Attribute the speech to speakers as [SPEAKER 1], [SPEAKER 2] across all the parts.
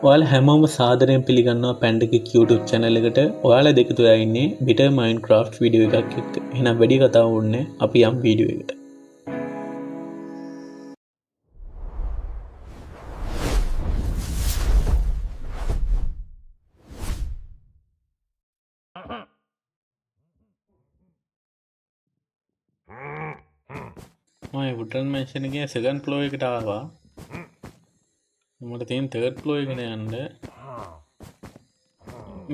[SPEAKER 1] ඔයාලා හැමෝම සාදරයෙන් පිළිගන්නවා පැන්ඩකික් YouTube channel එකට. ඔයාලා දෙක තුලා ඉන්නේ Bitter Minecraft වීඩියෝ එකක් එක්ක. එහෙනම් වැඩි කතාව ඕනේ අපි යම් වීඩියෝ එකට. මම වුඩන් මැන්ෂන් එකේ second floor එකට ආවා. මට තියෙන third floor එකට යන්න.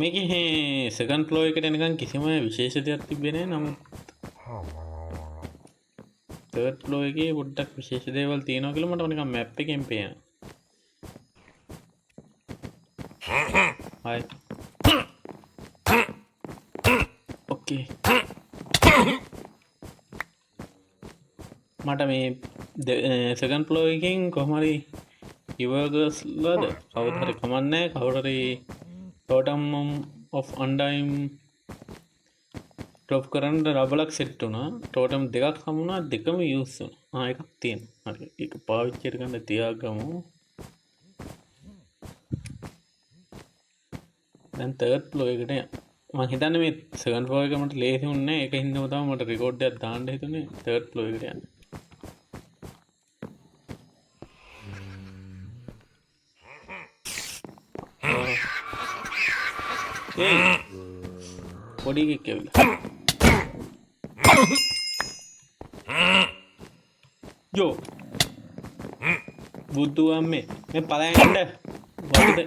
[SPEAKER 1] මේකේ second floor එකට එනකන් කිසිම විශේෂ දෙයක් තිබෙන්නේ නැහැ. නමුත් third floor එකේ පොඩ්ඩක් විශේෂ දේවල් තියෙනවා කියලා මට නිකන් map එකෙන් පේනවා. Hi. Okay. මට මේ second floor එකෙන් කොහොම හරි ඉවර්ගස්ලාද කවුරු හරි කමන්නේ කවුරු හරි totem of undying drop කරන්න රබලක් සෙට් වුණා. totem දෙකක් හමුණා, දෙකම use වුණා. එකක් තියෙනවා. හරි. ඒක පාවිච්චි කරගන්න තියාගමු. දැන් third floor එකට මම හිතන්නේ මේ second floor එක මට ලේසි වුණේ නැහැ. ඒක හින්දාම තමයි මට record එකක් දාන්න හිතුනේ third floor එකට යන්න. පොඩි එකෙක් ඇවිල්ලා යෝ බුදු අම්මේ මේ පලයන්ට වලද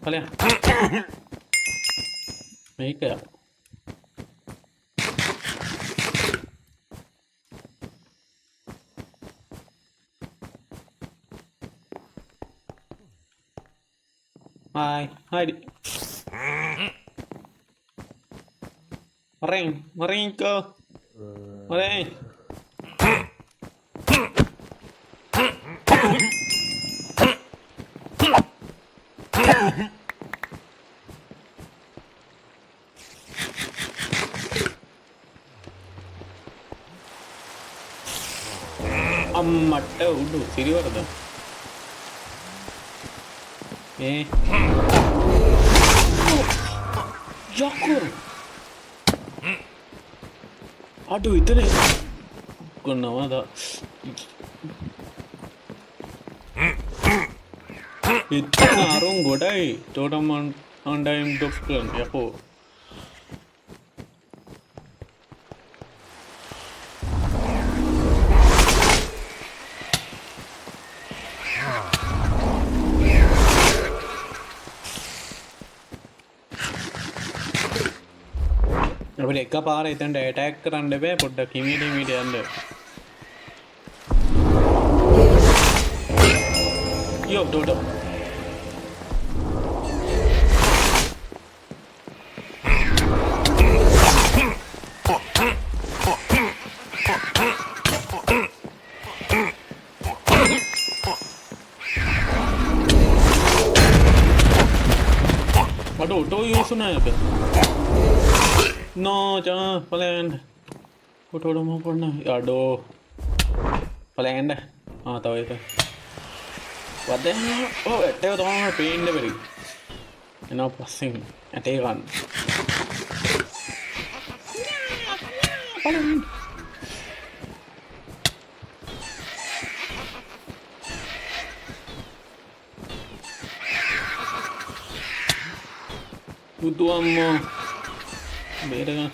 [SPEAKER 1] පලයන් මේක Hi, hide. Maring ko. Maring. අම්මට උඩු සිරිවරද? Jokor. Aduh itu nih. Kenapa tak? Itu ngarung godai. Totem undying drop kan ya po. අපිට එකපාර එතනට ඇටැක් කරන්න බෑ. පොඩ්ඩක් හිමීට යන්න. යෝ ඩෝඩෝ අඩෝ ඔටෝ යූස් නැහැ. No, jangan plan. Foto udah mau pernah. Aduh. Plan dah. Ah, tahu itu. What the hell? Oh, itu tuh orang pain deh beri. Now passing. Itu kan. Plan. Butuh ammo. Beda kan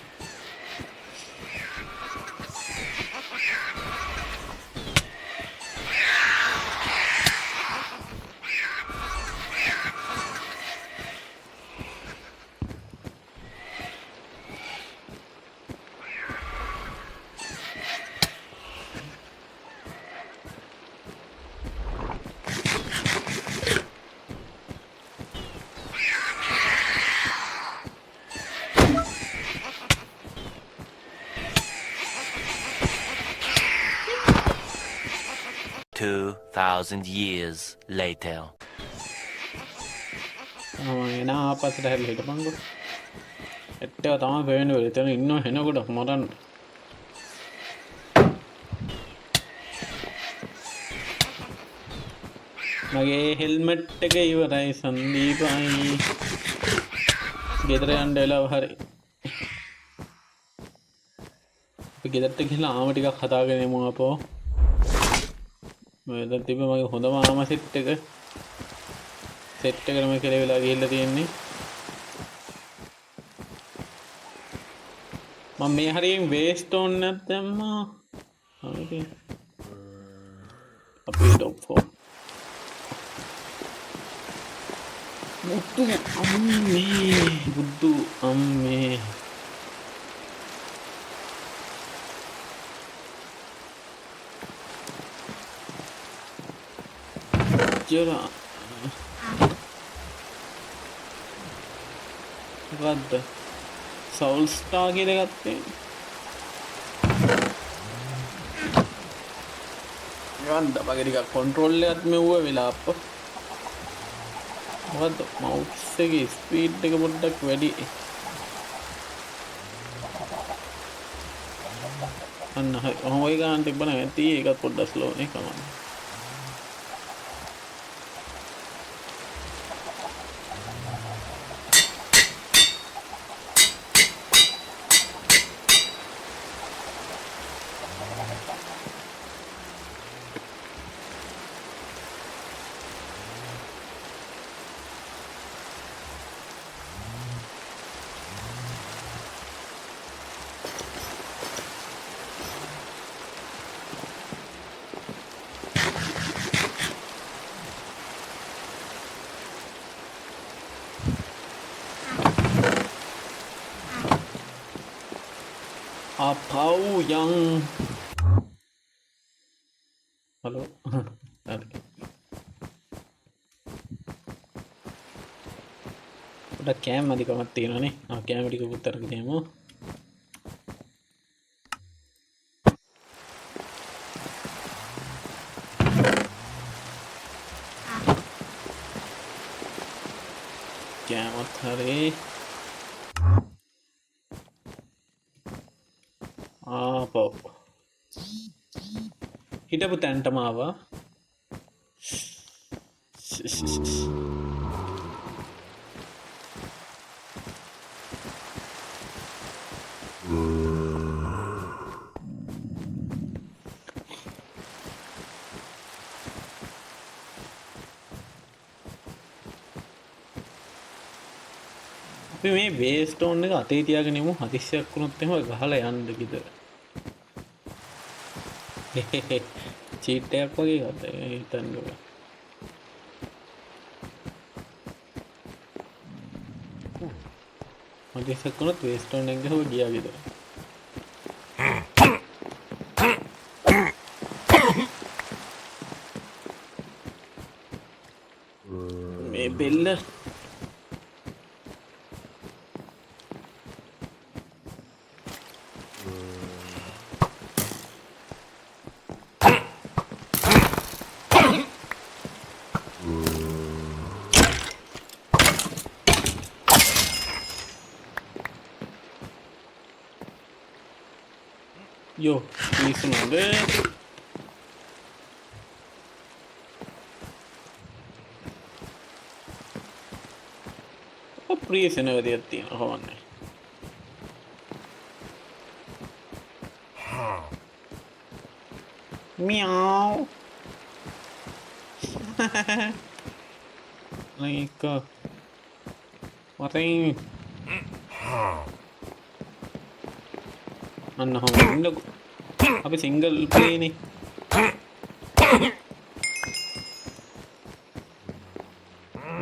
[SPEAKER 2] $2,000 years later.
[SPEAKER 1] එනා ආපස්සට හැරිලා හිටපන්කෝ. එට්ටව තමයි පේන්නේ. එතන ඉන්නව හෙනකොට මරන්න. මගේ helmet එක ඉවරයි සන්දීපයි ගෙදර යන්න වෙලාව හරි අපි ගෙදරට ගිහලා ආම ටිකක් හදාගෙන යමු අපෝ මම දැන් තිබ්බ මගේ හොඳම ආම සෙට් එකම කියලා වෙලා ගිහිල්ලා තියෙන්නේ මම මේ හරියෙන් වේස්ට් ඕන් නැත්නම් හරි අපේ ඩොග් ෆෝන් බුද්ධු අම්මේ ජරා මොකද්ද සවුල් ස්ටාර් කියලා ගත්තේ ගන්න බගේ ටිකක් කන්ට්‍රෝල් එකත් මෙව්ව වෙලා අප්පා මොකද්ද මවුස් එකේ ස්පීඩ් එක පොඩ්ඩක් වැඩි අන්න හරි ඔහොම ඔය ගන්න තිබ්බනම් ඇති ඒකත් පොඩ්ඩක් ස්ලෝ නේ කමන්න Apau yang halo udah cam අධිකමක් තියෙනවානේ කැම ටික උත්තර දෙමු කැමත් හරි ආපෝ හිටපු තැන්ටම ආවා අපි මේ වේස්ටෝන් එක අතේ තියාගෙන ඉමු හදිස්සියක් වුණොත් එහෙම ගහලා යන්න ගෙදර චීට් එකක් වගේ ගත්තා හිතන්නකෝ හදිස්සියක් වුණොත් වේස්ටෝන් එක ගහව ගියා ගෙදර මේ බෙල්ල Yo, isso não é? O preço não é de ti, não é? Meow. Like, what are you? අන්න හොම ඉන්නකෝ අපි සිංගල් ප්ලේනේ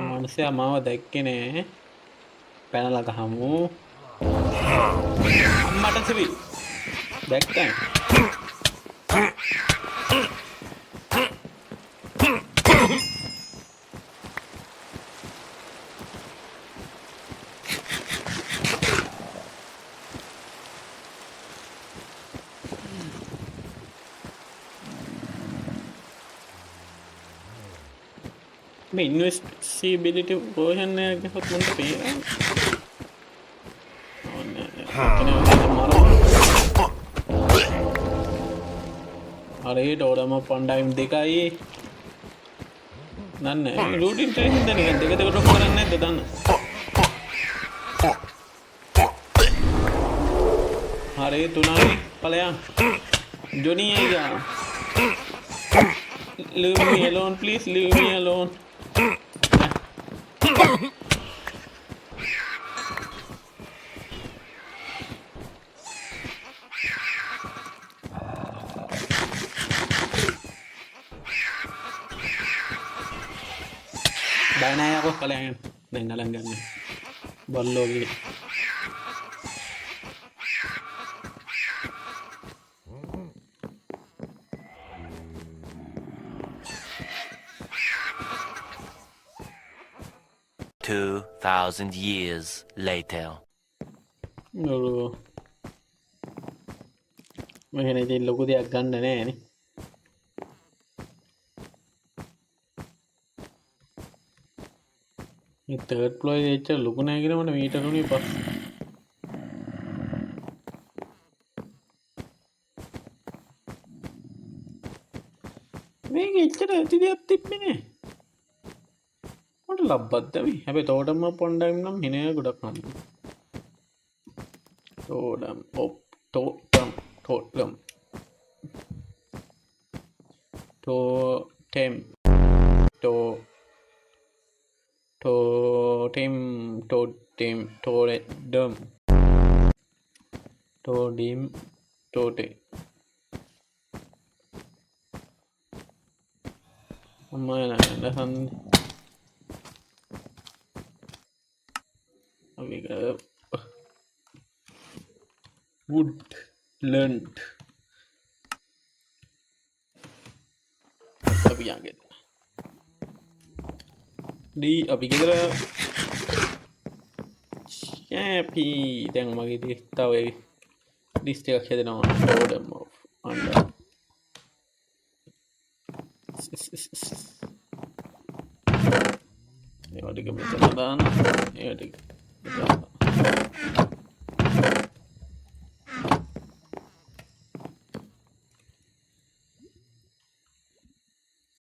[SPEAKER 1] මනුස්සයා මාව දැක්කේ නෑ පැනලා ගහමු අම්මට සිවි දැක්කයි මේ ඉන්වෙස්ටිබිලිටි version එක ගහුවොත් මන්ට පේනවා. අර ඒ ඩෝරම පණ්ඩායිම් දෙකයි නන්න රූටින් ට්‍රේනින් ද නිකන් දෙක දෙකට කරන්නේ නැද්ද දන්න හරි තුනයි ඵලයන් ජොනි අයියා leave me alone please leave me alone බය නෑ යකෝ ඵලයන් දැන් නලන් ගන්න බල්ලෝගේ
[SPEAKER 2] 2,000 years later.
[SPEAKER 1] මෙහෙන ඉතින් ලොකු දෙයක් ගන්න නෑනේ මේ තර්ඩ් ෆ්ලෝර් එකේ එච්චර ලොකු නෑ කියලා මට මීටර උනේ පස් මේක එච්චර ඇති දෙයක් තිබ්බේ නෑ මට ලබ්බත් අපි හැබැයි තෝටම පොණ්ඩම් නම් හිනේ ගොඩක් නම් තෝඩම් ඔප් තෝටම් තෝටම් totem totem අම්මා නහන් අපි woodland අපි යන්නේ දී අපි ගෙදර යැපි දැන් මගේ තව ලිස්ට් එකක් හදනවා totem of under ඒවා ටික මෙතන දාන්න ඒවා ටික